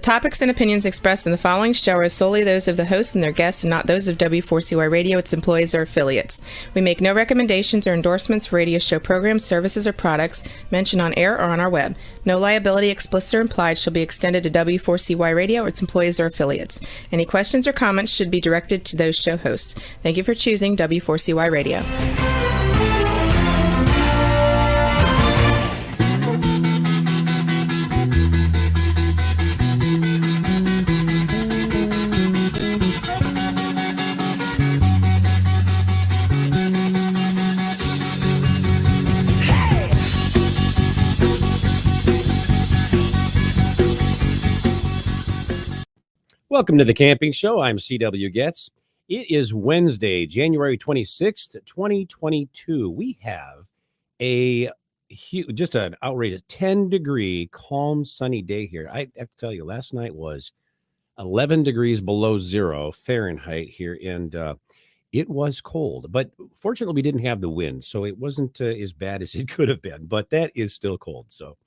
topics and opinions expressed in the following show are solely those of the host and their guests and not those of W4CY Radio, its employees, or affiliates. We make no recommendations or endorsements for radio show programs, services, or products mentioned on air or on our web. No liability, explicit or implied, shall be extended to W4CY Radio or its employees or affiliates. Any questions or comments should be directed to those show hosts. Thank you for choosing W4CY Radio. Welcome to the Camping Show. I'm C.W. Getz. It is Wednesday, January 26th, 2022. We have just an outrageous 10-degree, calm, sunny day here. I have to tell you, last night was 11 degrees below zero Fahrenheit here, and it was cold. But fortunately, we didn't have the wind, so it wasn't as bad as it could have been. But that is still cold, so...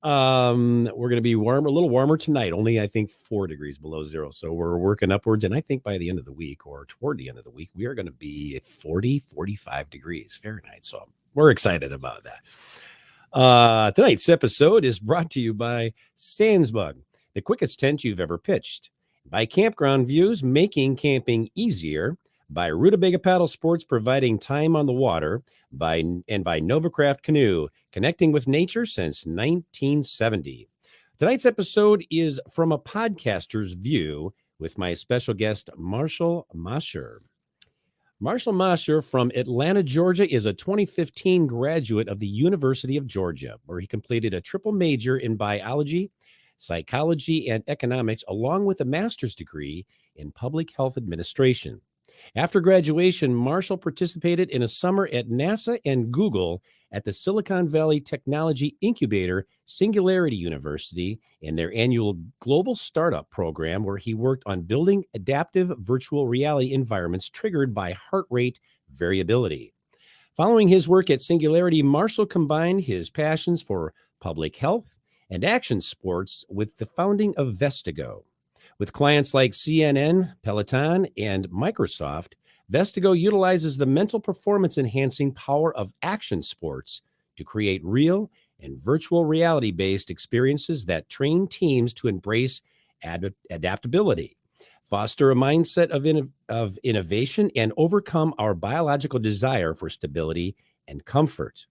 we're going to be a little warmer tonight, only I think 4 degrees below zero. So we're working upwards. And I think by the end of the week or toward the end of the week, we are going to be at 45 degrees Fahrenheit. So we're excited about that. Tonight's episode is brought to you by Sandsbug, the quickest tent you've ever pitched, by Campground Views, making camping easier, by Rutabaga Paddle Sports, providing time on the water, by Novacraft Canoe, connecting with nature since 1970. Tonight's episode is from a podcaster's view with my special guest, Marshall Mosher. Marshall Mosher from Atlanta, Georgia, is a 2015 graduate of the University of Georgia, where he completed a triple major in biology, psychology, and economics, along with a master's degree in public health administration. After graduation, Marshall participated in a summer at NASA and Google at the Silicon Valley Technology Incubator Singularity University in their annual Global Startup Program, where he worked on building adaptive virtual reality environments triggered by heart rate variability. Following his work at Singularity, Marshall combined his passions for public health and action sports with the founding of Vestigo. With clients like CNN, Peloton, and Microsoft, Vestigo utilizes the mental performance-enhancing power of action sports to create real and virtual reality-based experiences that train teams to embrace adaptability, foster a mindset of innovation, and overcome our biological desire for stability and comfort.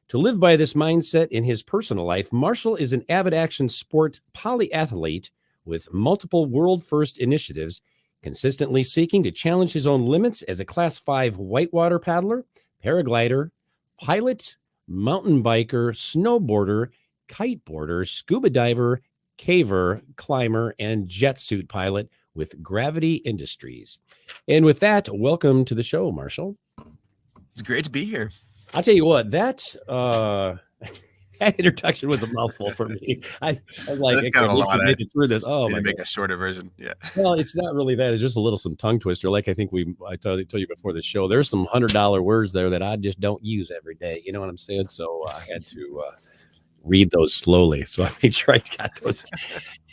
To live by this mindset in his personal life, Marshall is an avid action sport polyathlete with multiple world-first initiatives, consistently seeking to challenge his own limits as a Class 5 whitewater paddler, paraglider, pilot, mountain biker, snowboarder, kiteboarder, scuba diver, caver, climber, and jet suit pilot with Gravity Industries. And with that, welcome to the show, Marshall. It's great to be here. I'll tell you what, that introduction was a mouthful for me. I like, that's kind of a lot. Make it through this. Oh, my! Make a shorter version. Yeah. Well, it's not really that. It's just a little some tongue twister. Like I think I told you before the show. There's some $100 words there that I just don't use every day. You know what I'm saying? So I had to read those slowly. So I made sure I got those.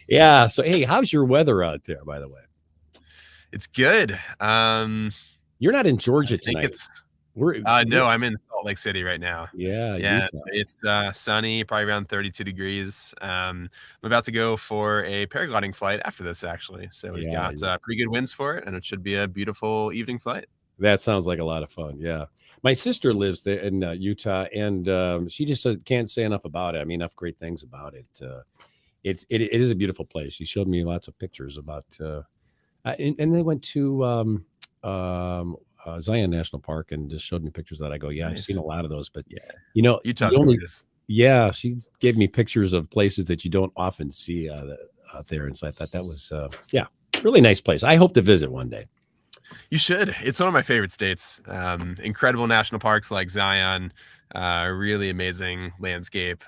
Yeah. So hey, how's your weather out there? By the way, it's good. You're not in Georgia tonight. No, I'm in Salt Lake City right now. Yeah. It's sunny, probably around 32 degrees. I'm about to go for a paragliding flight after this, actually. So we've got pretty good winds for it, and it should be a beautiful evening flight. That sounds like a lot of fun. Yeah. My sister lives there in Utah, and she just can't say enough about it. I mean, enough great things about it. It is a beautiful place. She showed me lots of pictures about, and they went to Zion National Park and just showed me pictures that I go, yeah, nice. I've seen a lot of those, but you know, Utah's yeah, she gave me pictures of places that you don't often see out there. And so I thought that was, really nice place. I hope to visit one day. You should. It's one of my favorite states. Incredible national parks like Zion, really amazing landscape.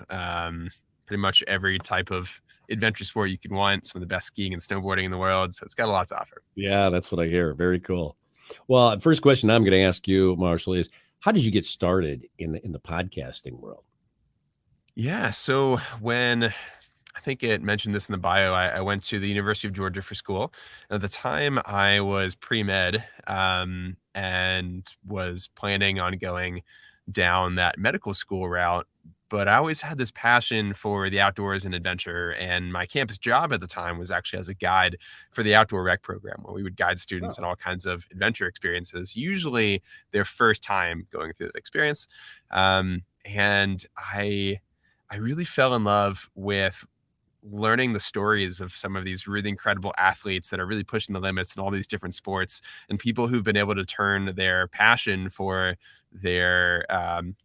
Pretty much every type of adventure sport you can want. Some of the best skiing and snowboarding in the world. So it's got a lot to offer. Yeah, that's what I hear. Very cool. Well, the first question I'm going to ask you, Marshall, is how did you get started in the podcasting world? Yeah, so when I I think it mentioned this in the bio. I went to the University of Georgia for school. And at the time, I was pre-med and was planning on going down that medical school route. But I always had this passion for the outdoors and adventure. And my campus job at the time was actually as a guide for the outdoor rec program, where we would guide students Oh, on all kinds of adventure experiences, usually their first time going through that experience. And I really fell in love with learning the stories of some of these really incredible athletes that are really pushing the limits in all these different sports, and people who've been able to turn their passion for their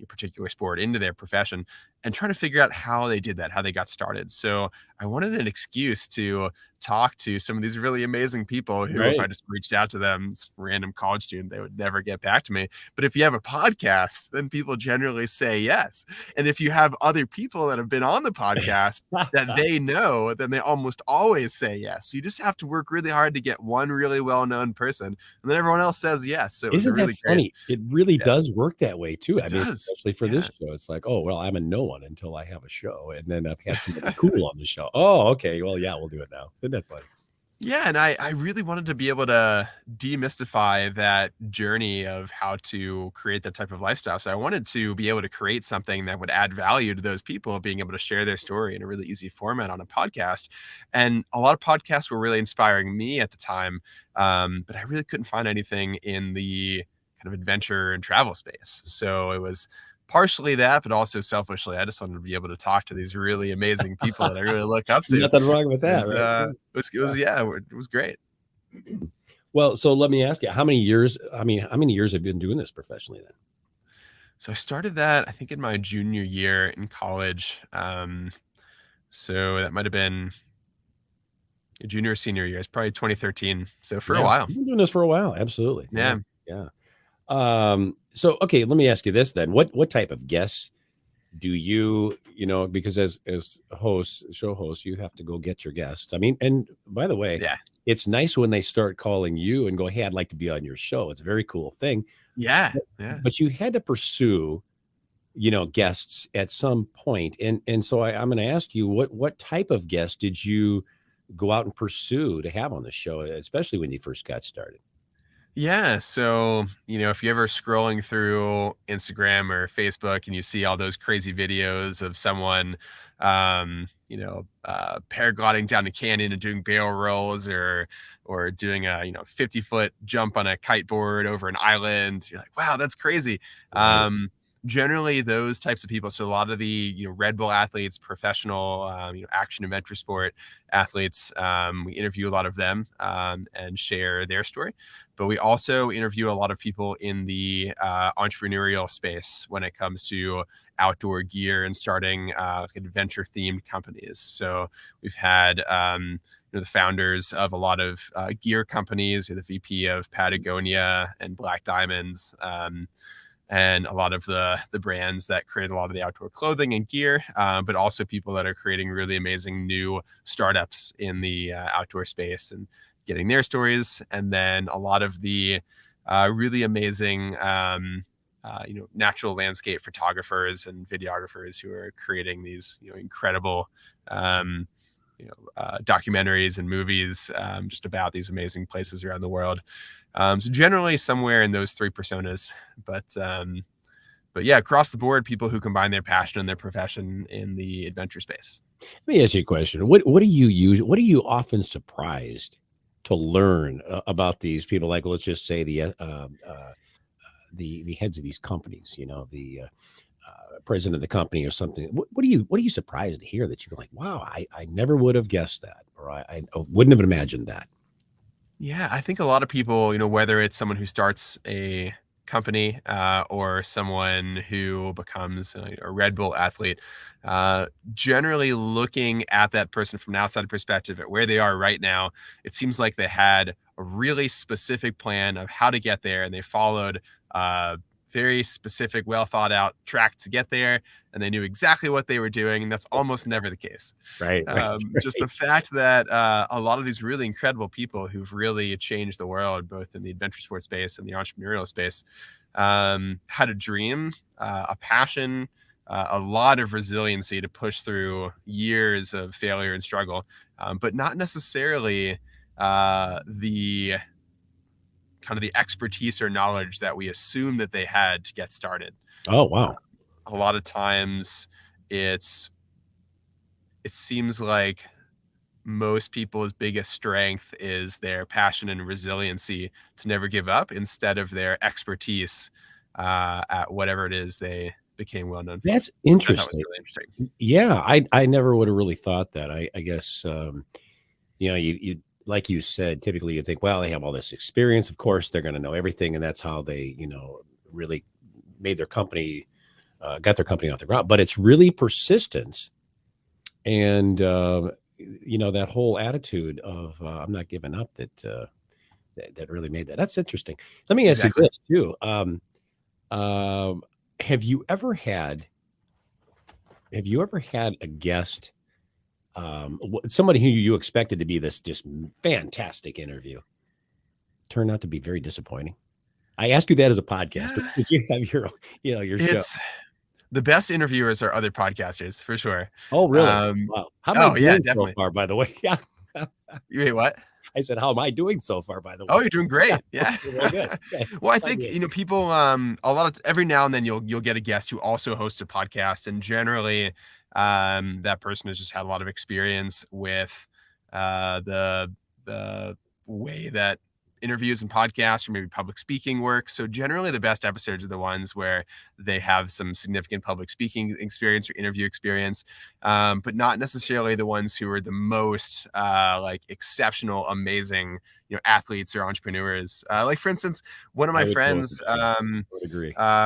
particular sport into their profession, and trying to figure out how they did that, how they got started. So I wanted an excuse to talk to some of these really amazing people who, if I right. just reached out to them, random college student, they would never get back to me. But if you have a podcast, then people generally say yes. And if you have other people that have been on the podcast that they know, then they almost always say yes. So you just have to work really hard to get one really well-known person, and then everyone else says yes. So it was a Isn't that really great. funny? It really Yeah, does work that way too. it I mean, does. especially for this Yeah. show. It's like, oh, well, I'm a no one until I have a show. And then I've had somebody cool on the show. Oh, okay. Well, yeah, we'll do it now. Isn't that funny? Yeah, and I really wanted to be able to demystify that journey of how to create that type of lifestyle. So I wanted to be able to create something that would add value to those people, being able to share their story in a really easy format on a podcast. And a lot of podcasts were really inspiring me at the time, but I really couldn't find anything in the kind of adventure and travel space. So it was partially that, but also selfishly, I just wanted to be able to talk to these really amazing people that I really look up to. Nothing wrong with that, And, right? it was yeah, it was great. Well, so let me ask you, how many years? I mean, how many years have you been doing this professionally then? So I started that, I think, in my junior year in college. So that might have been a junior or senior year. It's probably 2013. So for a Yeah, while. you've been doing this for a while. Absolutely. Yeah. Yeah. Yeah. So okay, let me ask you this then. What type of guests do you, because as hosts, show hosts, you have to go get your guests. I mean, and by the way, Yeah. it's nice when they start calling you and go, "Hey, I'd like to be on your show." It's a very cool thing. Yeah. But, Yeah. but you had to pursue, guests at some point. And so I'm going to ask you, what type of guests did you go out and pursue to have on the show, especially when you first got started? Yeah. So, if you're ever scrolling through Instagram or Facebook and you see all those crazy videos of someone, paragliding down a canyon and doing barrel rolls, or doing a, 50-foot jump on a kiteboard over an island, you're like, wow, that's crazy. Right. Generally those types of people. So a lot of the, Red Bull athletes, professional, action adventure sport athletes, we interview a lot of them, and share their story. But we also interview a lot of people in the entrepreneurial space when it comes to outdoor gear and starting adventure themed companies. So we've had the founders of a lot of gear companies, or the VP of Patagonia and Black Diamonds, and a lot of the brands that create a lot of the outdoor clothing and gear, but also people that are creating really amazing new startups in the outdoor space and getting their stories. And then a lot of the really amazing natural landscape photographers and videographers who are creating these incredible documentaries and movies, just about these amazing places around the world. So generally somewhere in those three personas, but yeah, across the board, people who combine their passion and their profession in the adventure space. Let me ask you a question. What do you use? What are you often surprised to learn about these people? Like, let's just say the heads of these companies. The president of the company or something. What are you surprised to hear that you're like, wow, I never would have guessed that, or I wouldn't have imagined that. Yeah, I think a lot of people, whether it's someone who starts a company, or someone who becomes a Red Bull athlete, generally looking at that person from an outside perspective at where they are right now, it seems like they had a really specific plan of how to get there, and they followed very specific, well thought out track to get there, and they knew exactly what they were doing, and that's almost never the case. Right. Just the fact that a lot of these really incredible people who've really changed the world, both in the adventure sports space and the entrepreneurial space, had a dream, a passion, a lot of resiliency to push through years of failure and struggle, but not necessarily the kind of the expertise or knowledge that we assume that they had to get started. Oh, wow. A lot of times it seems like most people's biggest strength is their passion and resiliency to never give up instead of their expertise at whatever it is they became well known for. That's Which I thought was interesting. really interesting. Yeah, I never would have really thought that. I guess you like you said, typically you think, well, they have all this experience. Of course, they're going to know everything, and that's how they, really made their company, got their company off the ground. But it's really persistence, and that whole attitude of I'm not giving up that really made that. That's interesting. Let me ask you this too. Have you ever had a guest, somebody who you expected to be this just fantastic interview turned out to be very disappointing? I ask you that as a podcaster because you have your show. The best interviewers are other podcasters for sure. Oh, really? Wow. How am I doing so far, by the way? Yeah. Wait, what? I said, how am I doing so far, by the way? Oh, you're doing great. Yeah. Well, good. Okay. Well, I think, people, every now and then you'll get a guest who also hosts a podcast, and generally, that person has just had a lot of experience with, the way that interviews and podcasts or maybe public speaking work. So generally the best episodes are the ones where they have some significant public speaking experience or interview experience, but not necessarily the ones who are the most exceptional, amazing, athletes or entrepreneurs. Like for instance, one of my friends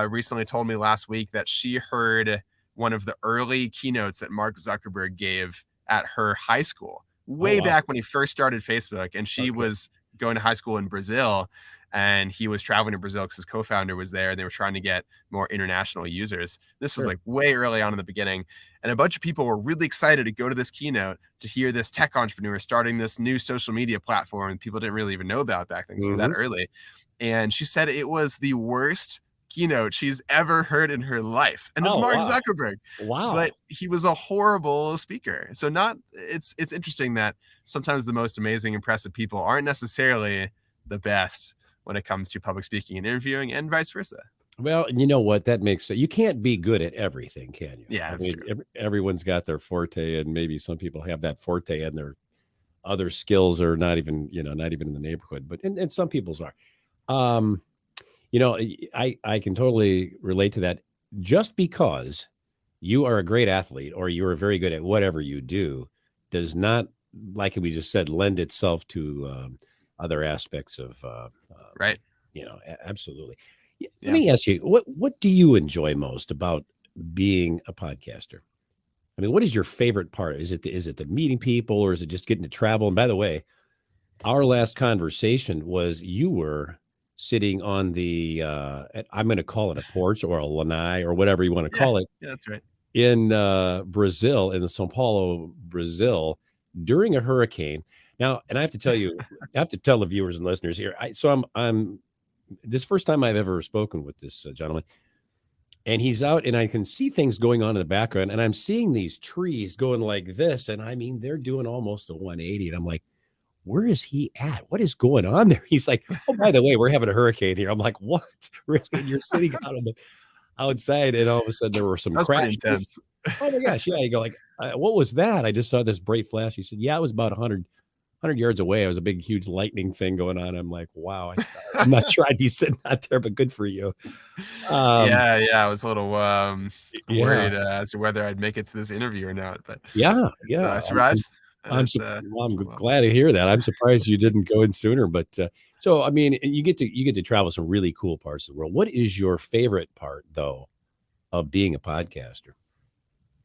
recently told me last week that she heard one of the early keynotes that Mark Zuckerberg gave at her high school way back when he first started Facebook, and she was going to high school in Brazil, and he was traveling to Brazil because his co-founder was there, and they were trying to get more international users. This was like way early on in the beginning, and a bunch of people were really excited to go to this keynote to hear this tech entrepreneur starting this new social media platform and people didn't really even know about back then because that early. And she said it was the worst keynote she's ever heard in her life, and it's Mark Zuckerberg. Wow. But he was a horrible speaker. So it's interesting that sometimes the most amazing, impressive people aren't necessarily the best when it comes to public speaking and interviewing, and vice versa. Well, you know what? That makes sense. You can't be good at everything, can you? Yeah, that's true. Everyone's got their forte, and maybe some people have that forte and their other skills are not even in the neighborhood, but and some people's are. I can totally relate to that. Just because you are a great athlete or you're very good at whatever you do does not, like we just said, lend itself to other aspects of right. Absolutely. Let me ask you, what do you enjoy most about being a podcaster? I mean, what is your favorite part? Is it the meeting people, or is it just getting to travel? And by the way, our last conversation was you were sitting on the I'm going to call it a porch or a lanai or whatever you want to call it. Yeah, that's right. In Brazil, in the São Paulo, Brazil, during a hurricane. Now, and I have to tell you, I have to tell the viewers and listeners here. I'm this first time I've ever spoken with this gentleman, and he's out, and I can see things going on in the background, and I'm seeing these trees going like this, and I mean they're doing almost a 180, and I'm like, where is he at? What is going on there? He's like, oh, by the way, we're having a hurricane here. I'm like, what? Really? And you're sitting out on the outside, and all of a sudden there were some crashes. Oh my gosh. Yeah. You go like, what was that? I just saw this bright flash. He said, yeah, it was about 100 yards away. It was a big, huge lightning thing going on. I'm like, wow. I'm not sure I'd be sitting out there, but good for you. I was a little worried as to whether I'd make it to this interview or not, but I survived. I'm glad to hear that. I'm surprised you didn't go in sooner, but so I mean, you get to travel some really cool parts of the world. What is your favorite part, though, of being a podcaster?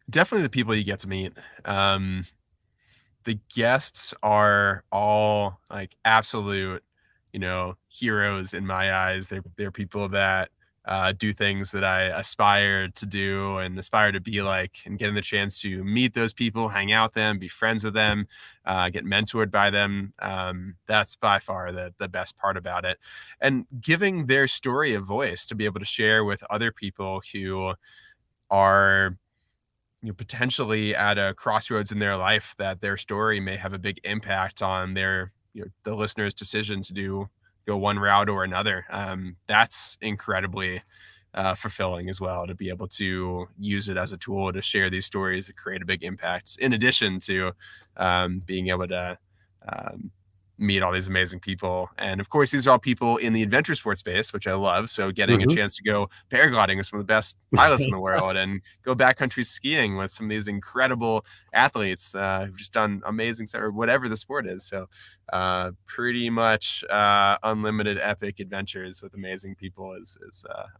Definitely the people you get to meet. The guests are all like absolute, heroes in my eyes. They're people that do things that I aspire to do and aspire to be like, and getting the chance to meet those people, hang out with them, be friends with them, get mentored by them. That's by far the best part about it. And giving their story a voice to be able to share with other people who are potentially at a crossroads in their life, that their story may have a big impact on their the listener's decision to go one route or another. That's incredibly fulfilling as well, to be able to use it as a tool to share these stories that create a big impact, in addition to being able to meet all these amazing people. And of course, these are all people in the adventure sports space, which I love. So getting a chance to go paragliding with some of the best pilots in the world, and go backcountry skiing with some of these incredible athletes who've just done amazing stuff, or whatever the sport is. So pretty much unlimited epic adventures with amazing people is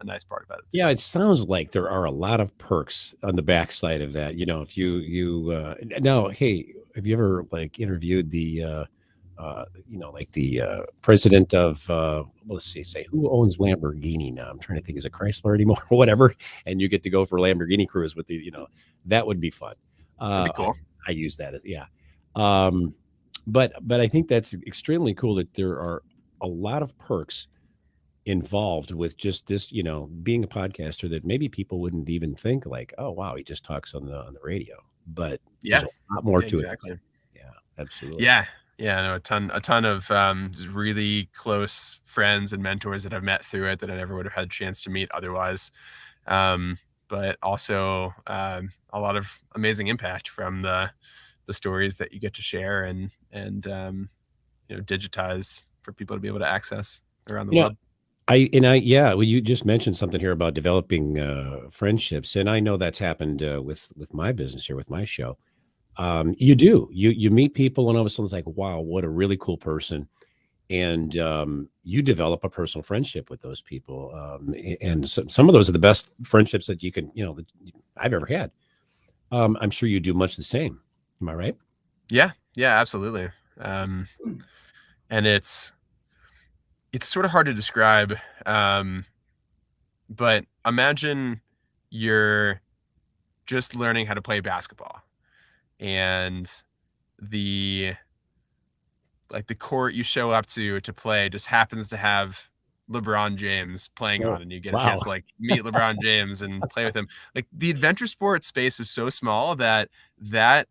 a nice part about it too. Yeah, it sounds like there are a lot of perks on the backside of that. If now, hey, have you ever like interviewed the like the president of let's say who owns Lamborghini now? I'm trying to think, is it Chrysler anymore or whatever? And you get to go for Lamborghini cruise with that would be fun. That'd be cool. I use that as but I think that's extremely cool that there are a lot of perks involved with just this, being a podcaster, that maybe people wouldn't even think like, oh wow, he just talks on the radio. But yeah, there's a lot more to exactly. it. Yeah, absolutely. Yeah, no, a ton of really close friends and mentors that I've met through it that I never would have had a chance to meet otherwise. But also a lot of amazing impact from the stories that you get to share and digitize for people to be able to access around the world. Well, you just mentioned something here about developing friendships, and I know that's happened with my business here, with my show. You meet people, and all of a sudden it's like, wow, what a really cool person. And you develop a personal friendship with those people. And some of those are the best friendships that you can, that I've ever had. I'm sure you do much the same. Am I right? Yeah, absolutely. And it's sort of hard to describe. But imagine you're just learning how to play basketball, and the court you show up to play just happens to have LeBron James playing on, and you get a chance to meet LeBron James and play with him. Like, the adventure sports space is so small that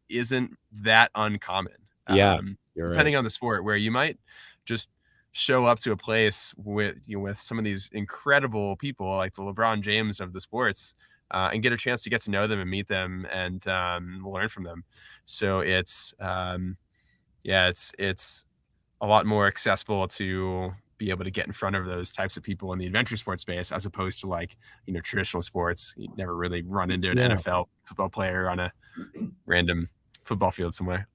isn't that uncommon. Yeah, depending on the sport, where you might just show up to a place with some of these incredible people like the LeBron James of the sports, and get a chance to get to know them and meet them and learn from them. So it's a lot more accessible to be able to get in front of those types of people in the adventure sports space, as opposed to traditional sports. You never really run into an NFL football player on a random football field somewhere.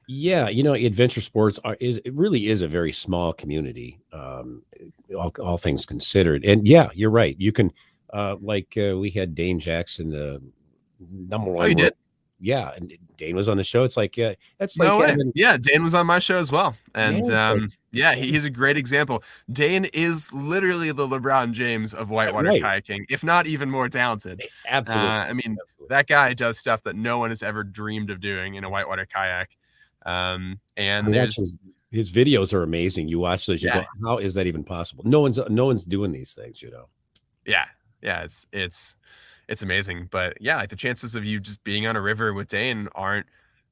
Yeah, adventure sports it really is a very small community, all things considered. And yeah, you're right. You can we had Dane Jackson, the number one. Oh, you did? Yeah, and Dane was on the show. It's like, that's no like way. Yeah, Dane was on my show as well. And he's a great example. Dane is literally the LeBron James of whitewater kayaking, if not even more talented. Absolutely. That guy does stuff that no one has ever dreamed of doing in a whitewater kayak. And his videos are amazing. You watch those, you go, how is that even possible? No one's doing these things, Yeah, it's amazing. But yeah, the chances of you just being on a river with Dane aren't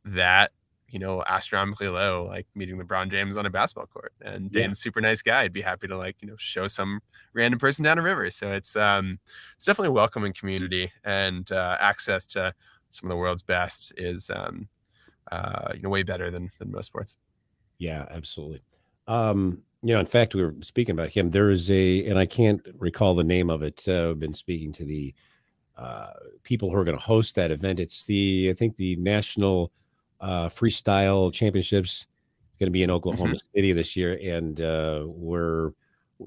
that astronomically low, like meeting LeBron James on a basketball court. And Dane's a super nice guy. I'd be happy to show some random person down a river. So it's definitely a welcoming community, and access to some of the world's best is way better than most sports. Yeah, absolutely. In fact, we were speaking about him. There is and I can't recall the name of it. I've been speaking to the people who are going to host that event. It's I think the National Freestyle Championships is going to be in Oklahoma City this year. And we're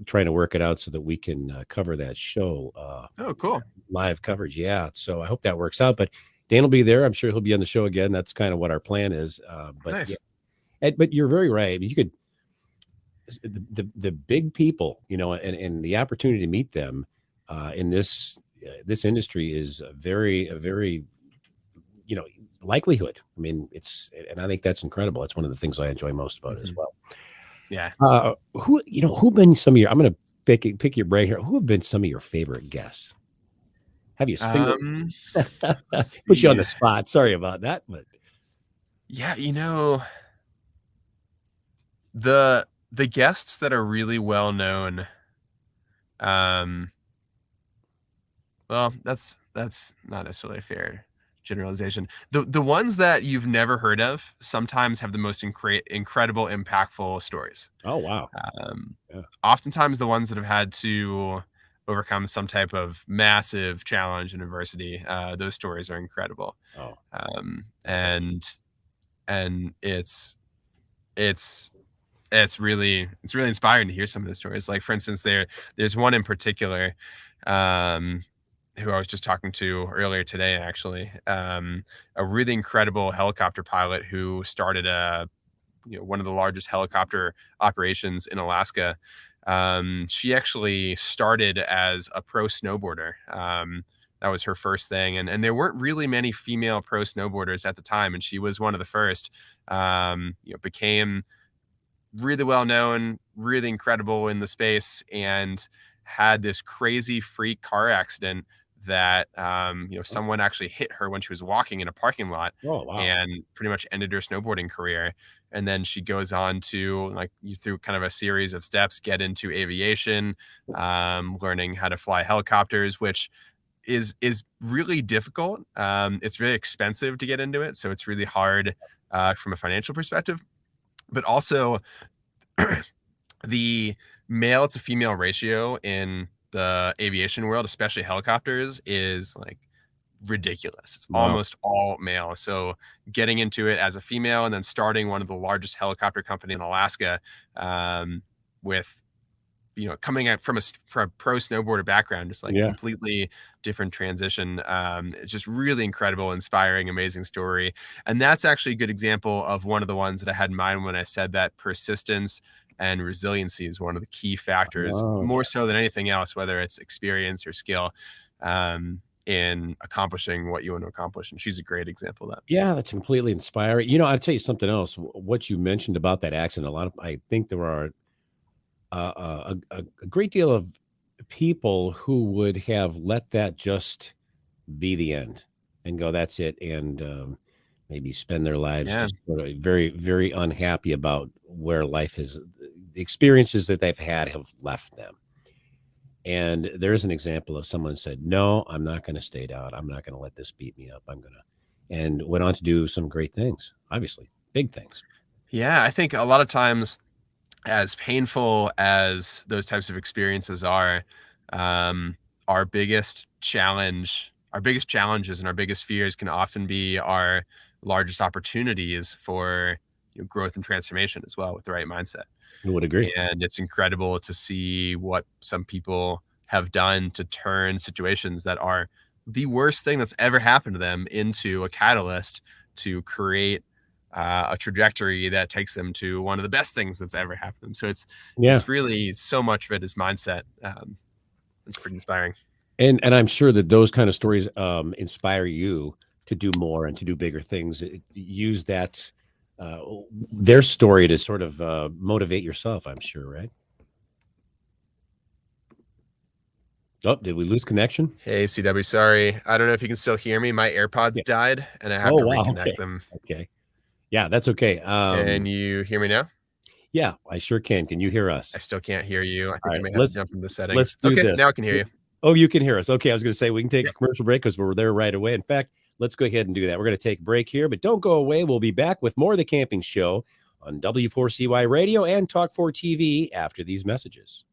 trying to work it out so that we can cover that show. Oh, cool. Live coverage. Yeah. So I hope that works out. But Dan will be there. I'm sure he'll be on the show again. That's kind of what our plan is. But nice. But you're very right. You could, the big people, and the opportunity to meet them in this industry is a very likelihood. I mean, and I think that's incredible. That's one of the things I enjoy most about it as well. Yeah. Who've been some of your, I'm going to pick your brain here. Who have been some of your favorite guests? Have you single? Let's Put you on see. the spot. Sorry about that, but Yeah, the guests that are really well known, um, well, that's not necessarily a fair generalization. The ones that you've never heard of sometimes have the most incredible, impactful stories. oh wow, Um, yeah, Oftentimes the ones that have had to overcome some type of massive challenge and adversity, those stories are incredible. oh, Um, I bet. and and it's it's really inspiring to hear some of the stories. Like, for instance, there's one in particular, um, who I was just talking to earlier today, actually, a really incredible helicopter pilot who started one of the largest helicopter operations in Alaska. She actually started as a pro snowboarder. That was her first thing, and there weren't really many female pro snowboarders at the time, and she was one of the first. Became really well known, really incredible in the space, and had this crazy freak car accident that someone actually hit her when she was walking in a parking lot, Oh wow, and pretty much ended her snowboarding career. And then she goes on to, like, through kind of a series of steps, get into aviation, learning how to fly helicopters, which is really difficult. It's very expensive to get into it, so it's really hard from a financial perspective. But also, the male to female ratio in the aviation world, especially helicopters, is like ridiculous. It's wow, almost all male. So getting into it as a female and then starting one of the largest helicopter company in Alaska, with coming out from a pro snowboarder background, just like yeah, completely different transition. It's just really incredible, inspiring, amazing story. And that's actually a good example of one of the ones that I had in mind when I said that persistence and resiliency is one of the key factors, oh more yeah, so than anything else, whether it's experience or skill, in accomplishing what you want to accomplish. And she's a great example of that. yeah. That's completely inspiring. I'll tell you something else. What you mentioned about that accident, I think there are a great deal of people who would have let that just be the end and go, that's it, and maybe spend their lives Yeah. just sort of very, very unhappy about where life has, the experiences that they've had have left them. And there's an example of someone said, no, I'm not going to stay down. I'm not going to let this beat me up. And went on to do some great things, obviously, big things. Yeah. I think a lot of times, as painful as those types of experiences are, um, our biggest challenges and our biggest fears can often be our largest opportunities for growth and transformation as well, with the right mindset. I would agree. And it's incredible to see what some people have done to turn situations that are the worst thing that's ever happened to them into a catalyst to create a trajectory that takes them to one of the best things that's ever happened. So Yeah. it's really, so much of it is mindset. It's pretty inspiring. And I'm sure that those kind of stories inspire you to do more and to do bigger things. Use that uh, their story to sort of motivate yourself. I'm sure, right? Oh, did we lose connection? Hey, CW, sorry. I don't know if you can still hear me. My AirPods Yeah. died and I have Oh to wow. reconnect Okay. them. Okay. Yeah, that's okay. Can you hear me now? Yeah, I sure can. Can you hear us? I still can't hear you. I All think I right, may have to jump into the settings. let's do Okay, this. now I can hear you. Oh, you can hear us. Okay, I was going to say we can take Yeah. a commercial break because we're there right away. In fact, let's go ahead and do that. We're going to take a break here, but don't go away. We'll be back with more of the Camping Show on W4CY Radio and Talk4 TV after these messages.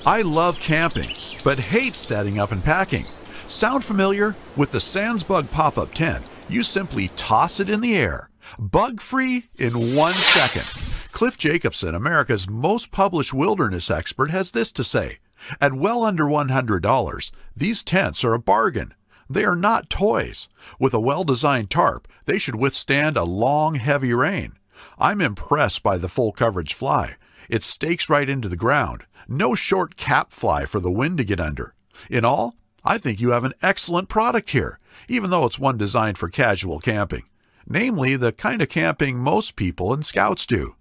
I love camping, but hate setting up and packing. Sound familiar? With the SansBug pop-up tent, you simply toss it in the air. Bug-free in 1 second. Cliff Jacobson, America's most published wilderness expert, has this to say. At well under $100, these tents are a bargain. They are not toys. With a well-designed tarp, they should withstand a long, heavy rain. I'm impressed by the full coverage fly. It stakes right into the ground. No short cap fly for the wind to get under. In all, I think you have an excellent product here, even though it's one designed for casual camping. namely the kind of camping most people and scouts do.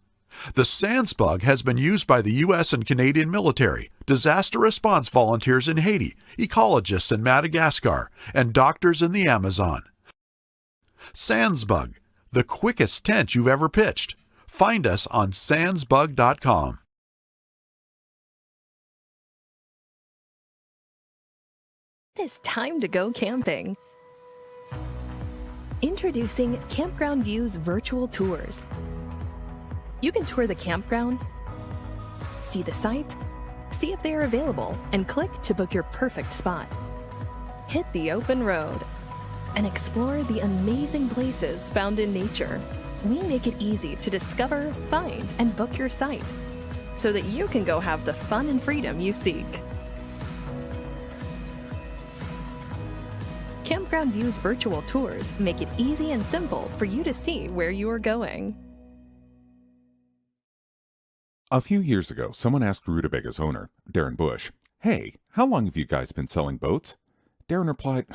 The Sands bug has been used by the U.S. and Canadian military, disaster response volunteers in Haiti, ecologists in Madagascar, and doctors in the Amazon. Sands bug, the quickest tent you've ever pitched. Find us on sandsbug.com. It's time to go camping. Introducing Campground View's virtual tours. You can tour the campground, see the sites, see if they are available, and click to book your perfect spot. Hit the open road and explore the amazing places found in nature. We make it easy to discover, find, and book your site so that you can go have the fun and freedom you seek. Campground View's virtual tours make it easy and simple for you to see where you are going. A few years ago, someone asked Rutabaga's owner, Darren Bush, "Hey, how long have you guys been selling boats?" Darren replied,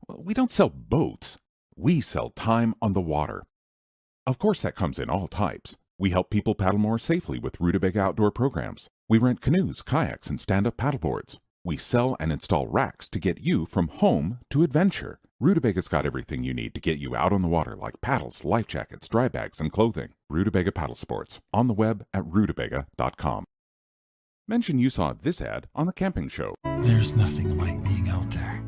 "We don't sell boats. We sell time on the water." Of course, that comes in all types. We help people paddle more safely with Rutabaga outdoor programs. We rent canoes, kayaks, and stand-up paddleboards. We sell and install racks to get you from home to adventure. Rutubaga's got everything you need to get you out on the water, like paddles, life jackets, dry bags, and clothing. Rutabaga Paddle Sports, on the web at rutabaga.com. Mention you saw this ad on The Camping Show. There's nothing like being out there.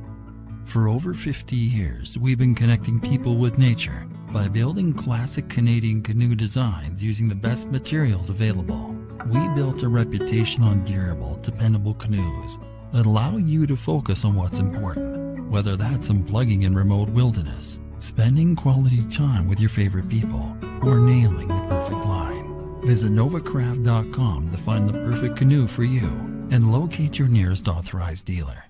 For over 50 years, we've been connecting people with nature by building classic Canadian canoe designs using the best materials available. We built a reputation on durable, dependable canoes that allow you to focus on what's important, whether that's unplugging in remote wilderness, spending quality time with your favorite people, or nailing the perfect line. Visit novacraft.com to find the perfect canoe for you and locate your nearest authorized dealer.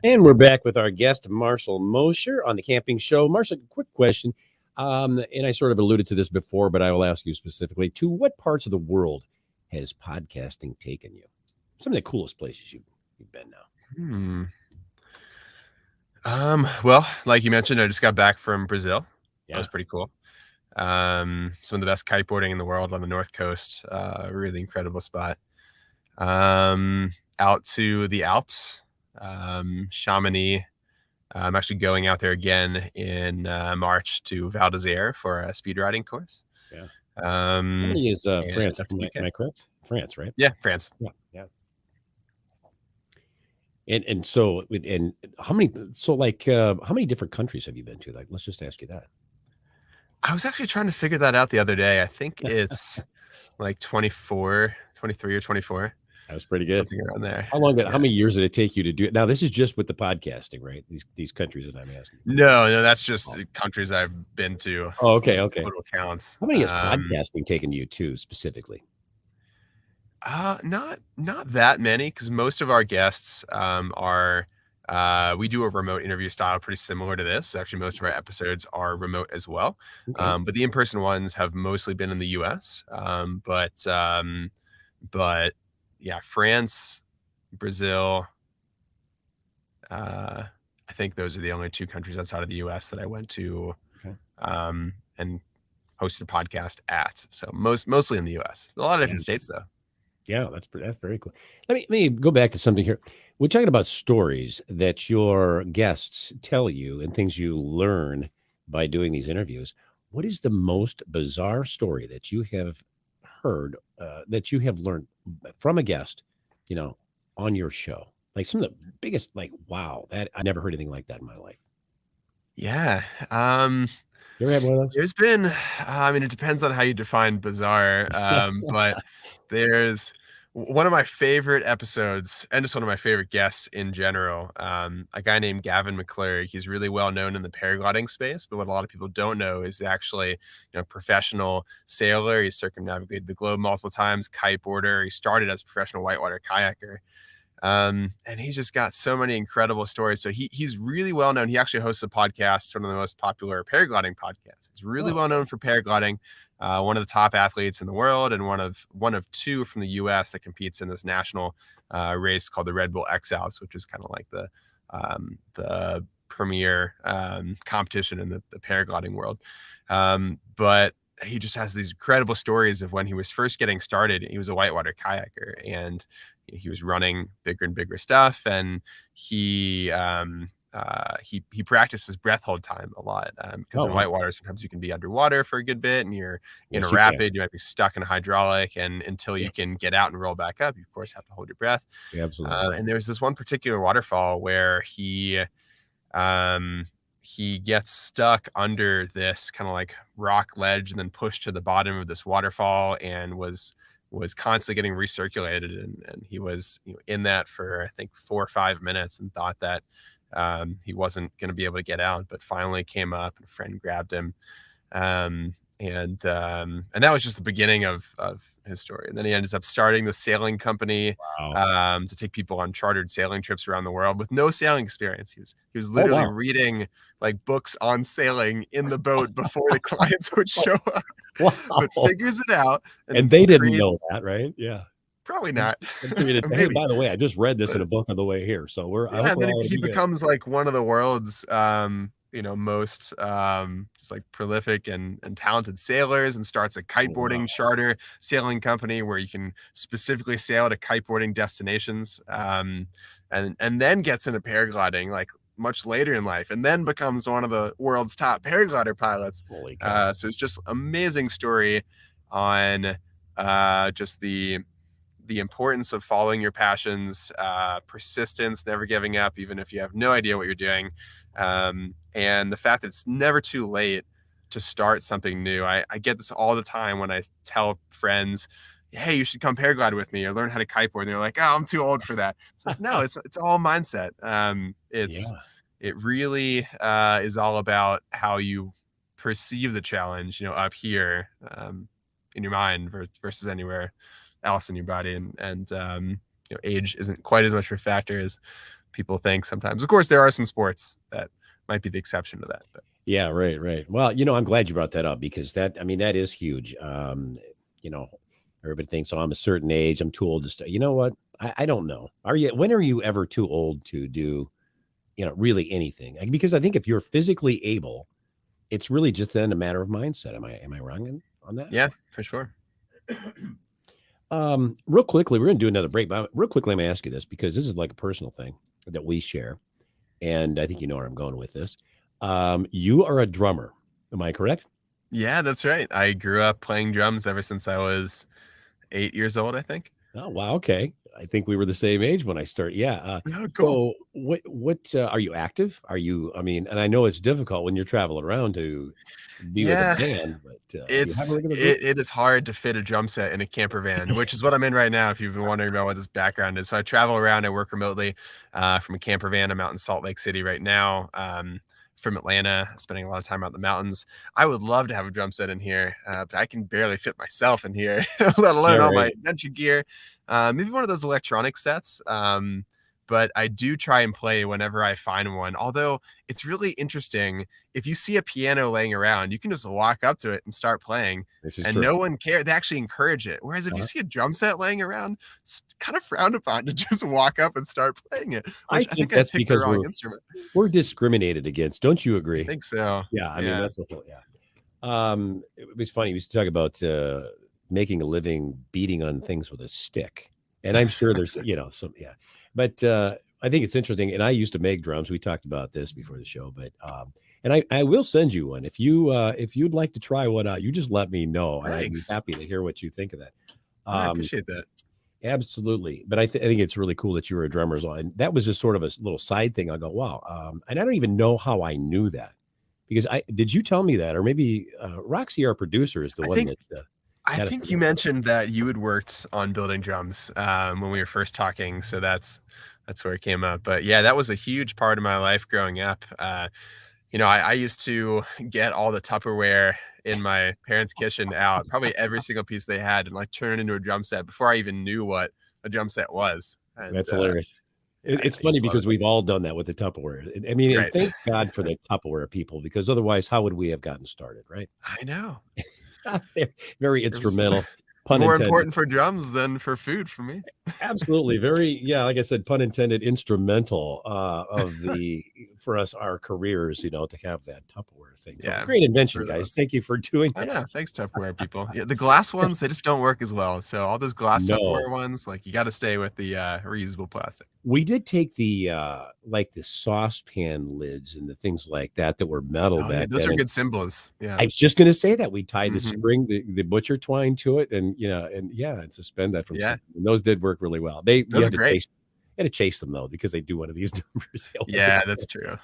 And we're back with our guest, Marshall Mosher, on the Camping Show. Marshall, quick question. And I sort of alluded to this before, but I will ask you specifically, to what parts of the world has podcasting taken you? Some of the coolest places you've been now. Well, like you mentioned, I just got back from Brazil. Yeah. That was pretty cool. Some of the best kiteboarding in the world on the North Coast. Really incredible spot. Out to the Alps, Chamonix. I'm actually going out there again in March to Val d'Isère for a speed riding course. Yeah. Chamonix is France. Am I correct? France, right? Yeah, France. Yeah. And so how many different countries have you been to? Like, let's just ask you that. I was actually trying to figure that out the other day. I think it's like 23 or 24. That's pretty good. Something around there. How many years did it take you to do it? Now, this is just with the podcasting, right? These countries that I'm asking. No, that's just countries I've been to. Oh, okay. Total counts. How many has podcasting taken you to specifically? Not that many, because most of our guests we do a remote interview style pretty similar to this. Actually, most of our episodes are remote as well. Okay. But the in-person ones have mostly been in the US. But yeah, France, Brazil. I think those are the only two countries outside of the US that I went to and hosted a podcast at. So mostly in the US. A lot of different states though. Yeah, that's very cool. Let me go back to something here. We're talking about stories that your guests tell you and things you learn by doing these interviews. What is the most bizarre story that you have heard, that you have learned from a guest, on your show? Like some of the biggest, wow, that I never heard anything like that in my life. Yeah. You ever had one of those? There's been, it depends on how you define bizarre, but there's one of my favorite episodes and just one of my favorite guests in general, a guy named Gavin McClure. He's really well known in the paragliding space, but what a lot of people don't know is actually, a professional sailor. He's circumnavigated the globe multiple times, kiteboarder. He started as a professional whitewater kayaker. And he's just got so many incredible stories. So he's really well known. He actually hosts a podcast, one of the most popular paragliding podcasts. He's really well known for paragliding. one of the top athletes in the world, and one of two from the U.S. that competes in this national race called the Red Bull Exiles, which is kind of like the premier competition in the paragliding world. But he just has these incredible stories of when he was first getting started. He was a whitewater kayaker, and he was running bigger and bigger stuff, and he practiced his breath hold time a lot, because in whitewater sometimes you can be underwater for a good bit, and you're in a rapid, you might be stuck in a hydraulic, and until you can get out and roll back up, you of course have to hold your breath. Absolutely. And there was this one particular waterfall where he gets stuck under this kind of like rock ledge and then pushed to the bottom of this waterfall, and was constantly getting recirculated, and he was in that for I think 4 or 5 minutes, and thought that he wasn't going to be able to get out, but finally came up, and a friend grabbed him, and that was just the beginning of his story. And then he ends up starting the sailing company. Wow. To take people on chartered sailing trips around the world with no sailing experience. He was literally reading like books on sailing in the boat before the clients would show up. Wow. But figures it out, and they didn't know that, right? Yeah. Probably not. Hey, by the way, I just read this in a book on the way here, so and then he becomes like one of the world's most just like prolific and talented sailors, and starts a kiteboarding charter sailing company where you can specifically sail to kiteboarding destinations, and then gets into paragliding like much later in life, and then becomes one of the world's top paraglider pilots. Holy cow. So it's just amazing story on just the importance of following your passions, persistence, never giving up, even if you have no idea what you're doing. And the fact that it's never too late to start something new. I get this all the time when I tell friends, hey, you should come paraglide with me or learn how to kiteboard. And they're like, oh, I'm too old for that. It's like, no, it's all mindset. It really is all about how you perceive the challenge, up here in your mind versus anywhere else in your body. And age isn't quite as much of a factor as people think sometimes. Of course, there are some sports that might be the exception to that. But. Yeah, right. Well, I'm glad you brought that up, because that is huge. Everybody thinks, oh, I'm a certain age, I'm too old to start. You know what? I don't know. When are you ever too old to do, really anything? Because I think if you're physically able, it's really just then a matter of mindset. Am I wrong on that? Yeah, for sure. Real quickly, we're going to do another break, but real quickly, I'm going to ask you this, because this is like a personal thing that we share, and I think you know where I'm going with this. You are a drummer. Am I correct? Yeah, that's right. I grew up playing drums ever since I was 8 years old, I think. Oh, wow. Okay. I think we were the same age when I started. Yeah. Cool. So what are you active? And I know it's difficult when you're traveling around to be with a band, but it is hard to fit a drum set in a camper van, which is what I'm in right now. If you've been wondering about what this background is. So I travel around, I work remotely from a camper van. I'm out in Salt Lake City right now. From Atlanta, spending a lot of time out in the mountains. I would love to have a drum set in here, but I can barely fit myself in here, let alone all my adventure gear. Maybe one of those electronic sets. But I do try and play whenever I find one. Although it's really interesting, if you see a piano laying around, you can just walk up to it and start playing, and true. No one cares. They actually encourage it. Whereas if you see a drum set laying around, it's kind of frowned upon to just walk up and start playing it. I think that's because we're discriminated against. Don't you agree? I think so. Yeah. I mean, that's what. Yeah. It was funny. We used to talk about making a living beating on things with a stick, and I'm sure there's some. Yeah. But I think it's interesting, and I used to make drums. We talked about this before the show, but and I will send you one if you'd like to try one out. You just let me know, and I'd be happy to hear what you think of that. I appreciate that. Absolutely, but I think it's really cool that you were a drummer as well, and that was just sort of a little side thing. I go, wow, and I don't even know how I knew that, because did you tell me that, or maybe Roxy, our producer, is the one that. I think you mentioned that you had worked on building drums when we were first talking, so that's where it came up. But yeah, that was a huge part of my life growing up. I used to get all the Tupperware in my parents' kitchen out, probably every single piece they had, and like turn it into a drum set before I even knew what a drum set was. And, that's hilarious. It's funny because we've all done that with the Tupperware. I mean, and thank God for the Tupperware people, because otherwise, how would we have gotten started, right? I know. They're very It was instrumental, pun more intended. important for drums than for food for me. Absolutely. Very, yeah, like I said, pun intended, instrumental for us, our careers, to have that Tupperware thing. Yeah, Great invention, really guys. was. Thank you for doing I that. know. Thanks, Tupperware people. Yeah, the glass ones, they just don't work as well. So all those glass No. Tupperware ones, like you got to stay with the reusable plastic. We did take the like the saucepan lids and the things like that were metal Oh, yeah, back those then. are And good symbols. Yeah. I was just gonna say that we tied the Mhm. string, the butcher twine to it, and and suspend that from Yeah. something. And those did work really well. Those are great. You had to chase them though, because they do one of these numbers. It wasn't Yeah, like that's true.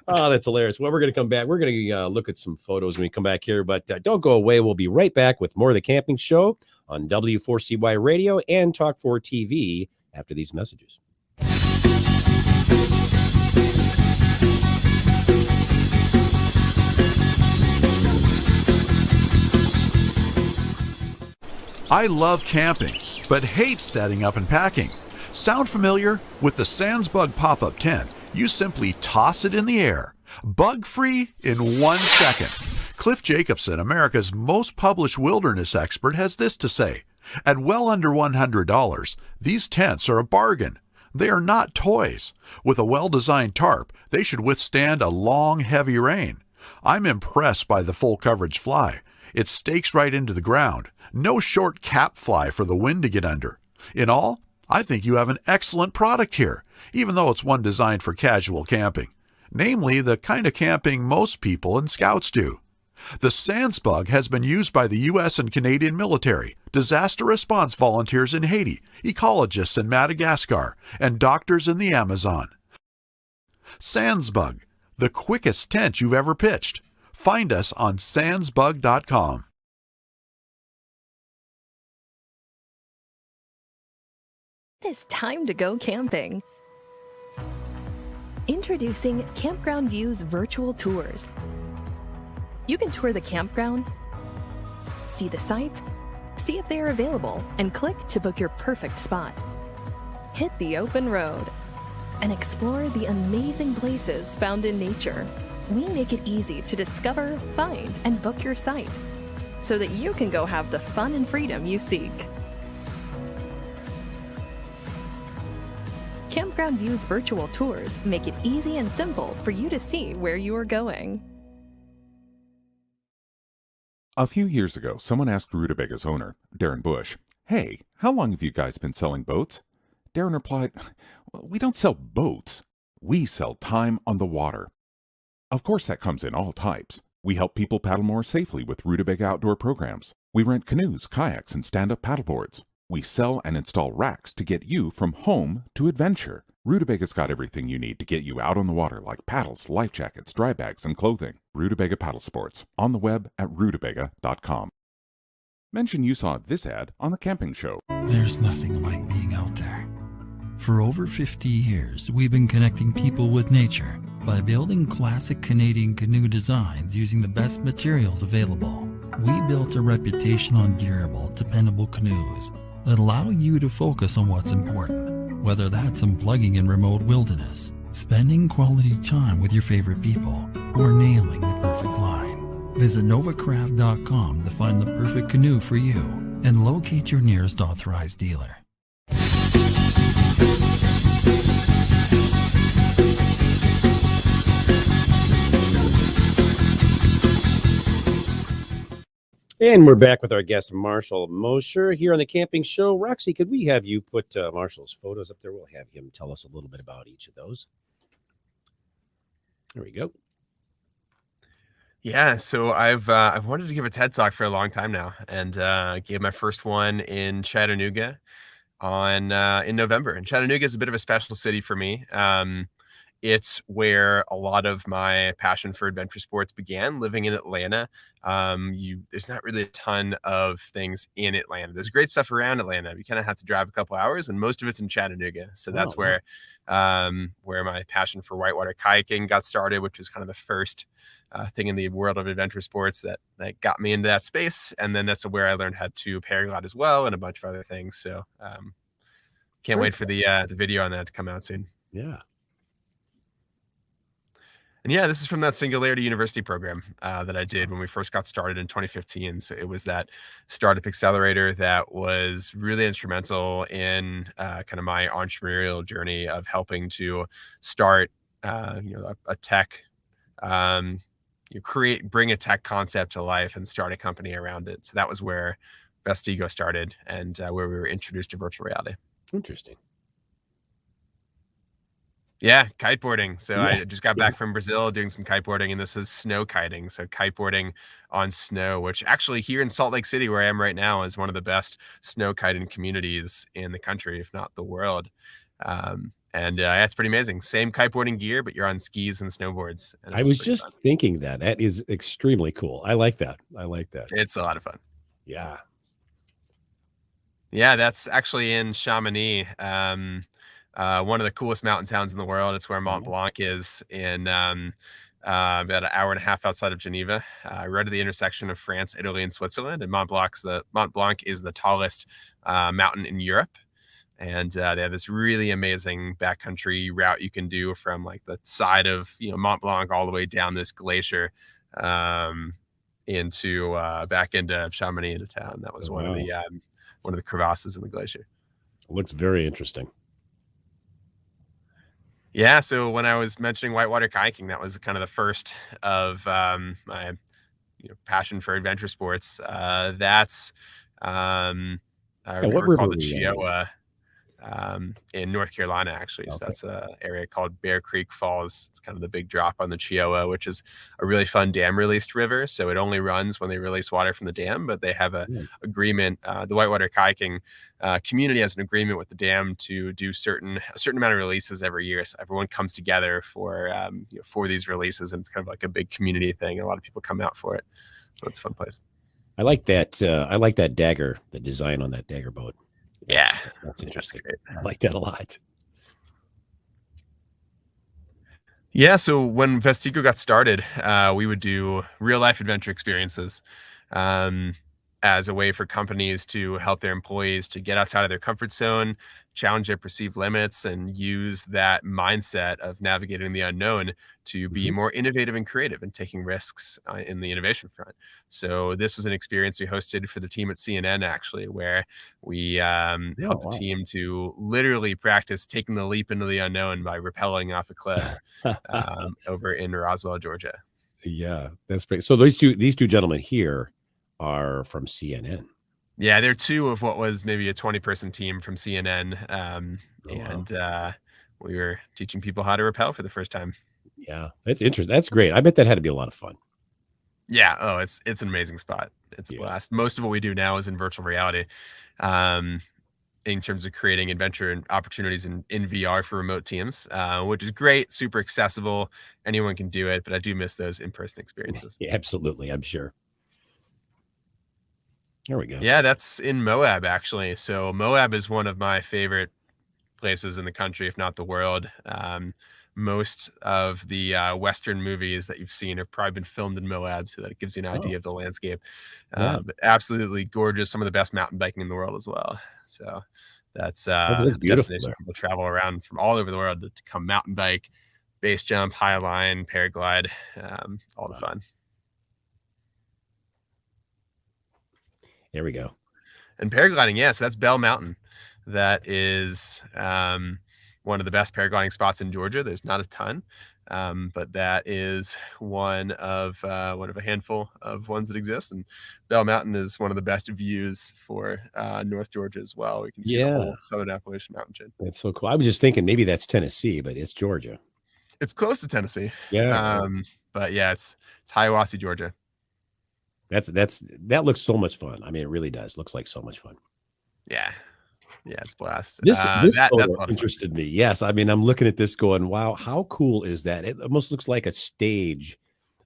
Oh, that's hilarious. Well, we're going to come back. We're going to look at some photos when we come back here, but don't go away. We'll be right back with more of the Camping Show on W4CY Radio and Talk 4 TV after these messages. I love camping, but hate setting up and packing. Sound familiar? With the SansBug pop-up tent, you simply toss it in the air. Bug-free in 1 second. Cliff Jacobson, America's most published wilderness expert, has this to say. At well under $100, these tents are a bargain. They are not toys. With a well-designed tarp, they should withstand a long, heavy rain. I'm impressed by the full coverage fly. It stakes right into the ground. No short cap fly for the wind to get under. In all, I think you have an excellent product here, even though it's one designed for casual camping. Namely, the kind of camping most people and scouts do. The SansBug has been used by the U.S. and Canadian military, disaster response volunteers in Haiti, ecologists in Madagascar, and doctors in the Amazon. SansBug, the quickest tent you've ever pitched. Find us on sansbug.com. It is time to go camping. Introducing Campground View's virtual tours. You can tour the campground, see the sites, see if they are available, and click to book your perfect spot. Hit the open road and explore the amazing places found in nature. We make it easy to discover, find, and book your site so that you can go have the fun and freedom you seek. Campground View's virtual tours make it easy and simple for you to see where you are going. A few years ago, someone asked Rutabaga's owner, Darren Bush, "Hey, how long have you guys been selling boats?" Darren replied, "We don't sell boats. We sell time on the water." Of course, that comes in all types. We help people paddle more safely with Rutabaga outdoor programs. We rent canoes, kayaks, and stand-up paddleboards. We sell and install racks to get you from home to adventure. Rutabaga's got everything you need to get you out on the water, like paddles, life jackets, dry bags, and clothing. Rutabaga Paddle Sports, on the web at rutabaga.com. Mention you saw this ad on the Camping Show. There's nothing like being out there. For over 50 years, we've been connecting people with nature by building classic Canadian canoe designs using the best materials available. We built a reputation on durable, dependable canoes that allow you to focus on what's important, whether that's unplugging in remote wilderness, spending quality time with your favorite people, or nailing the perfect line. Visit novacraft.com to find the perfect canoe for you and locate your nearest authorized dealer. And we're back with our guest, Marshall Mosher, here on the Camping Show. Roxy, could we have you put Marshall's photos up there? We'll have him tell us a little bit about each of those. There we go. Yeah, so I've wanted to give a TED Talk for a long time now, and gave my first one in Chattanooga in November. And Chattanooga is a bit of a special city for me. It's where a lot of my passion for adventure sports began. Living in Atlanta, there's not really a ton of things in Atlanta. There's great stuff around Atlanta. You kind of have to drive a couple hours, and most of it's in Chattanooga. So that's where my passion for whitewater kayaking got started, which was kind of the first thing in the world of adventure sports that got me into that space. And then that's where I learned how to paraglide as well, and a bunch of other things. So can't wait for the video on that to come out soon. Yeah. And yeah, this is from that Singularity University program that I did when we first got started in 2015. So it was that startup accelerator that was really instrumental in kind of my entrepreneurial journey of helping to start, a tech, um, bring a tech concept to life and start a company around it. So that was where Vestigo started and where we were introduced to virtual reality. Interesting. Yeah, kiteboarding. So Yeah. I just got back from Brazil doing some kiteboarding, and this is snow kiting. So kiteboarding on snow, which actually here in Salt Lake City, where I am right now, is one of the best snow kiting communities in the country, if not the world. Yeah, it's pretty amazing. Same kiteboarding gear, but you're on skis and snowboards. And I it's was pretty just fun. thinking that is extremely cool. I like that. It's a lot of fun. Yeah. Yeah, that's actually in Chamonix, one of the coolest mountain towns in the world. It's where Mont Blanc is in about an hour and a half outside of Geneva, right at the intersection of France, Italy, and Switzerland. And Mont Blanc is the tallest mountain in Europe. And they have this really amazing backcountry route you can do from like the side of Mont Blanc all the way down this glacier into back into Chamonix into town. That was Oh, one of the crevasses in the glacier. Looks very interesting. Yeah, so when I was mentioning whitewater kayaking, that was kind of the first of my passion for adventure sports. That's a what river river called the were you on? Chiowa in North Carolina, actually. So Okay. that's a area called Bear Creek Falls. It's kind of the big drop on the Chiowa, which is a really fun dam released river. So it only runs when they release water from the dam, but they have a Yeah. agreement. The whitewater kayaking community has an agreement with the dam to do a certain amount of releases every year. So everyone comes together for these releases, and it's kind of like a big community thing. A lot of people come out for it. So it's a fun place. I like that. I like that dagger, the design on that dagger boat. That's That's interesting. great. I like that a lot. Yeah, so when Vestigo got started, we would do real life adventure experiences um, as a way for companies to help their employees to get outside of their comfort zone, challenge their perceived limits, and use that mindset of navigating the unknown to be Mhm. more innovative and creative and taking risks in the innovation front. So this was an experience we hosted for the team at CNN, actually, where we helped the wow. team to literally practice taking the leap into the unknown by rappelling off a cliff over in Roswell, Georgia. Yeah, that's great. So these two gentlemen here are from CNN. Yeah, they're two of what was maybe a 20-person team from CNN. Oh, wow. And we were teaching people how to rappel for the first time. Yeah, that's interesting. That's great. I bet that had to be a lot of fun. Yeah. Oh, it's an amazing spot. It's a Yeah. blast. Most of what we do now is in virtual reality. In terms of creating adventure and opportunities in VR for remote teams, which is great, super accessible. Anyone can do it, but I do miss those in-person experiences. Yeah, absolutely, I'm sure. There we go. Yeah, that's in Moab, actually. So Moab is one of my favorite places in the country, if not the world. Most of the Western movies that you've seen have probably been filmed in Moab, so that it gives you an idea of the landscape. Yeah. But absolutely gorgeous. Some of the best mountain biking in the world as well. So that's Looks a beautiful destination there. people travel around from all over the world to come mountain bike, base jump, high line, paraglide, all the fun. There we go. And paragliding, yes, that's Bell Mountain. That is one of the best paragliding spots in Georgia. There's not a ton, but that is one of a handful of ones that exist. And Bell Mountain is one of the best views for North Georgia as well. We can see the Yeah. whole Southern Appalachian Mountain chain. That's so cool. I was just thinking maybe that's Tennessee, but it's Georgia. It's close to Tennessee. Yeah. But yeah, it's Hiawassee, Georgia. That looks so much fun. I mean, it really does. Looks like so much fun. Yeah. Yeah, it's a blast. This that's a photo lot of fun. interested me. Yes, I mean, I'm looking at this going, wow, how cool is that? It almost looks like a stage,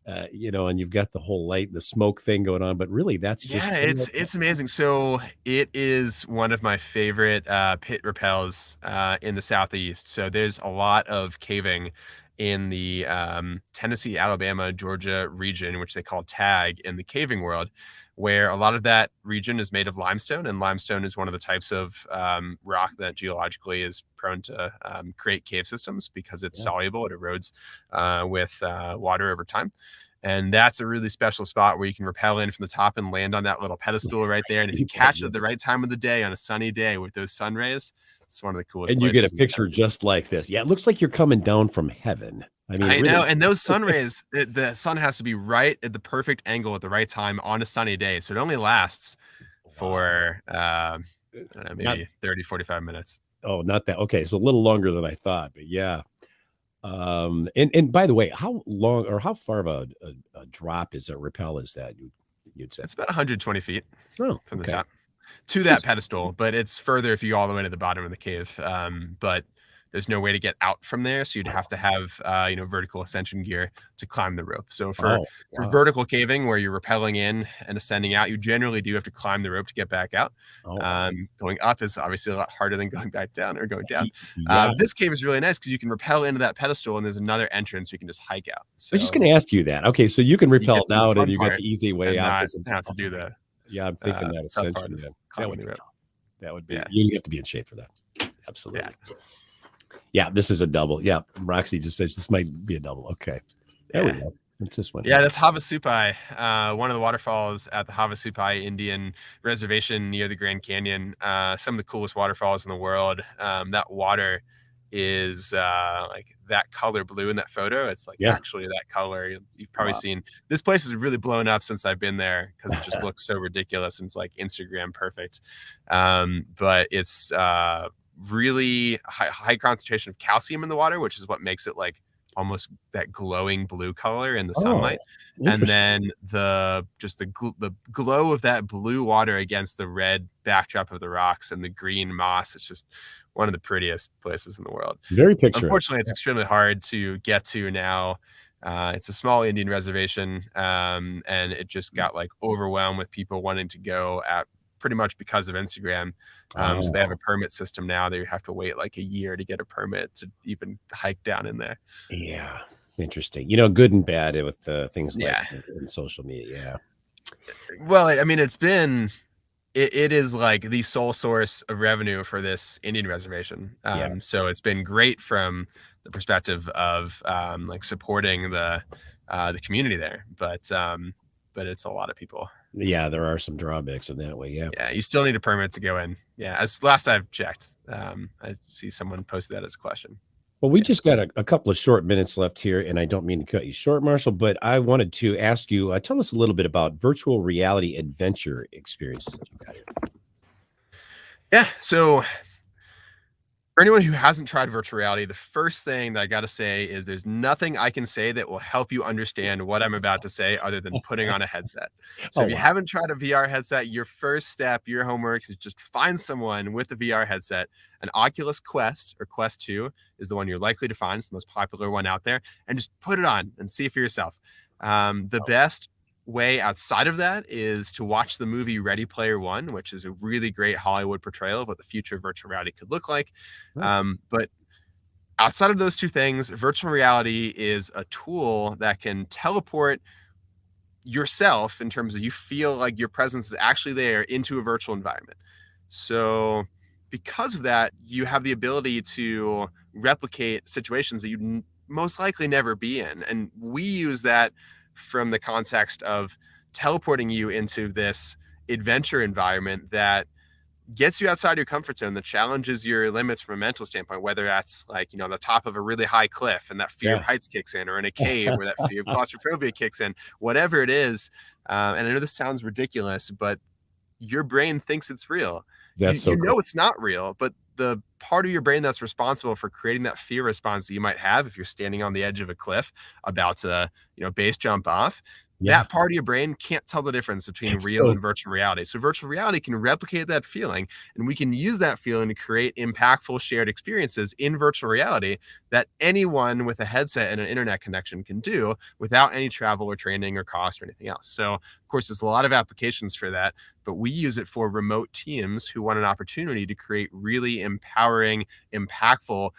and you've got the whole light, the smoke thing going on, but really that's just Yeah, it's amazing. So it is one of my favorite pit rappels in the Southeast. So there's a lot of caving in the Tennessee, Alabama, Georgia region, which they call tag in the caving world, where a lot of that region is made of limestone, and limestone is one of the types of rock that geologically is prone to create cave systems because it's soluble. It erodes with water over time. And that's a really special spot where you can rappel in from the top and land on that little pedestal right there. And if you catch it at the right time of the day on a sunny day with those sun rays, it's one of the coolest. And you get a picture just like this. Yeah, it looks like you're coming down from heaven. I mean, I know. And those sun rays, the sun has to be right at the perfect angle at the right time on a sunny day. So it only lasts for I don't know, maybe 30, 45 minutes. Oh, not that. Okay. It's a little longer than I thought, but yeah. And by the way, how long or how far of a drop is a rappel is that you'd say? It's about 120 feet from the okay. top to that pedestal, but it's further if you go all the way to the bottom of the cave. But there's no way to get out from there, so you'd have to have vertical ascension gear to climb the rope. So for vertical caving, where you're rappelling in and ascending out, you generally do have to climb the rope to get back out. Going up is obviously a lot harder than going back down or going down. This cave is really nice because you can rappel into that pedestal, and there's another entrance you can just hike out. So I was just going to ask you that. Okay, so you can rappel down, and you got the easy way out. Not have to do the I'm thinking that ascension. That would be tough. That would be. You have to be in shape for that. Absolutely. Yeah, this is a double. Yeah, Roxy just says this might be a double. Okay, there we go. It's this one. Yeah, that's Havasupai, one of the waterfalls at the Havasupai Indian Reservation near the Grand Canyon. Some of the coolest waterfalls in the world. That water is like that color blue in that photo. It's like actually that color. You've probably seen. This place has really blown up since I've been there because it just looks so ridiculous and it's like Instagram perfect. But it's really high concentration of calcium in the water, which is what makes it like almost that glowing blue color in the sunlight. And then the glow of that blue water against the red backdrop of the rocks and the green moss. It's just one of the prettiest places in the world. Very picturesque. Unfortunately, it's extremely hard to get to now. It's a small Indian reservation, and it just got like overwhelmed with people wanting to go at pretty much because of Instagram. So they have a permit system now that you have to wait like a year to get a permit to even hike down in there. Yeah. Interesting. Good and bad with things like in social media. Yeah. Well, I mean, it is like the sole source of revenue for this Indian reservation. So it's been great from the perspective of like supporting the community there, but it's a lot of people. Yeah, there are some drawbacks in that way. Yeah, you still need a permit to go in. Yeah, as last I've checked. I see someone posted that as a question. Well, we just got a couple of short minutes left here, and I don't mean to cut you short, Marshall, but I wanted to ask you, tell us a little bit about virtual reality adventure experiences that you got here. Yeah, so for anyone who hasn't tried virtual reality, the first thing that I got to say is there's nothing I can say that will help you understand what I'm about to say other than putting on a headset. So if you haven't tried a VR headset, your first step, your homework is just find someone with a VR headset. An Oculus Quest or Quest 2 is the one you're likely to find. It's the most popular one out there. And just put it on and see it for yourself. The best way outside of that is to watch the movie Ready Player One, which is a really great Hollywood portrayal of what the future of virtual reality could look like. But outside of those two things, virtual reality is a tool that can teleport yourself in terms of you feel like your presence is actually there into a virtual environment. So because of that, you have the ability to replicate situations that you'd most likely never be in. And we use that from the context of teleporting you into this adventure environment that gets you outside your comfort zone, that challenges your limits from a mental standpoint, whether that's like, on the top of a really high cliff and that fear of heights kicks in, or in a cave where that fear of claustrophobia kicks in, whatever it is. And I know this sounds ridiculous, but your brain thinks it's real. That's so cool. It's not real, but the part of your brain that's responsible for creating that fear response that you might have if you're standing on the edge of a cliff about to, base jump off, that part of your brain can't tell the difference between real and virtual reality. So virtual reality can replicate that feeling, and we can use that feeling to create impactful shared experiences in virtual reality that anyone with a headset and an internet connection can do without any travel or training or cost or anything else. So of course, there's a lot of applications for that, but we use it for remote teams who want an opportunity to create really empowering, impactful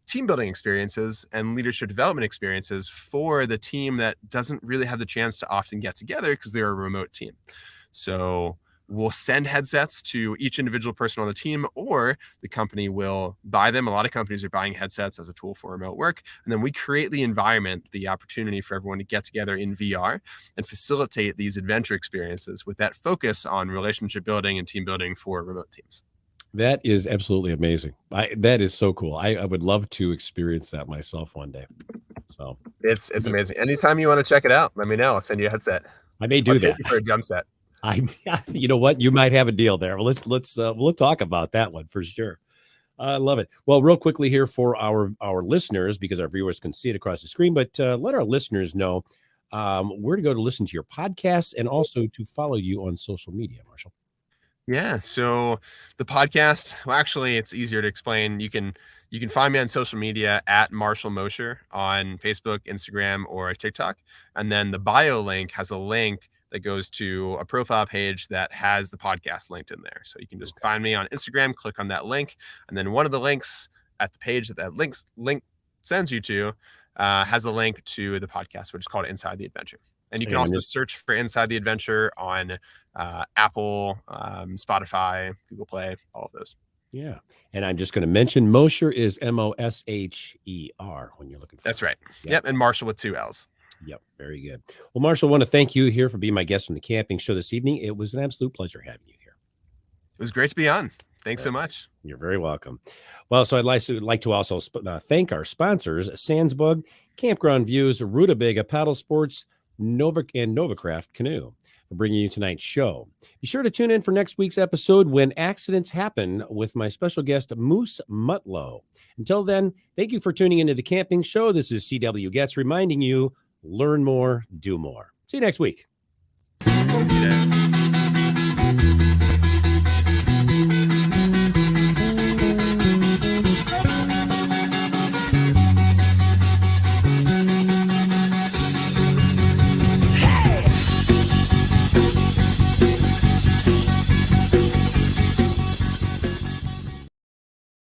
team building experiences and leadership development experiences for the team that doesn't really have the chance to often get together because they're a remote team. So we'll send headsets to each individual person on the team, or the company will buy them. A lot of companies are buying headsets as a tool for remote work. And then we create the environment, the opportunity for everyone to get together in VR and facilitate these adventure experiences with that focus on relationship building and team building for remote teams. That is absolutely amazing. That is so cool. I would love to experience that myself one day. So it's amazing. Anytime you want to check it out, let me know. I'll send you a headset. I may do that for a jump set. You know what? You might have a deal there. Well, we'll talk about that one for sure. I love it. Well, real quickly here for our listeners, because our viewers can see it across the screen, but let our listeners know where to go to listen to your podcasts and also to follow you on social media, Marshall. Yeah. So the podcast, well, actually, it's easier to explain. You can find me on social media at Marshall Mosher on Facebook, Instagram, or TikTok. And then the bio link has a link that goes to a profile page that has the podcast linked in there. So you can just find me on Instagram, click on that link. And then one of the links at the page that link sends you to has a link to the podcast, which is called Inside the Adventure. And you can also search for Inside the Adventure on Apple, Spotify, Google Play, all of those. Yeah. And I'm just going to mention Mosher is Mosher when you're looking for That's right. Yep. And Marshall with 2 L's. Yep. Very good. Well, Marshall, I want to thank you here for being my guest on the camping show this evening. It was an absolute pleasure having you here. It was great to be on. Thanks so much. You're very welcome. Well, so I'd like to also thank our sponsors, Sandsbug, Campground Views, Rutabaga Paddle Sports, Novacraft Canoe, for bringing you tonight's show. Be sure to tune in for next week's episode when accidents happen with my special guest, Moose Mutlow. Until then, thank you for tuning into the camping show. This is CW Getz reminding you, learn more, do more. See you next week. See you there.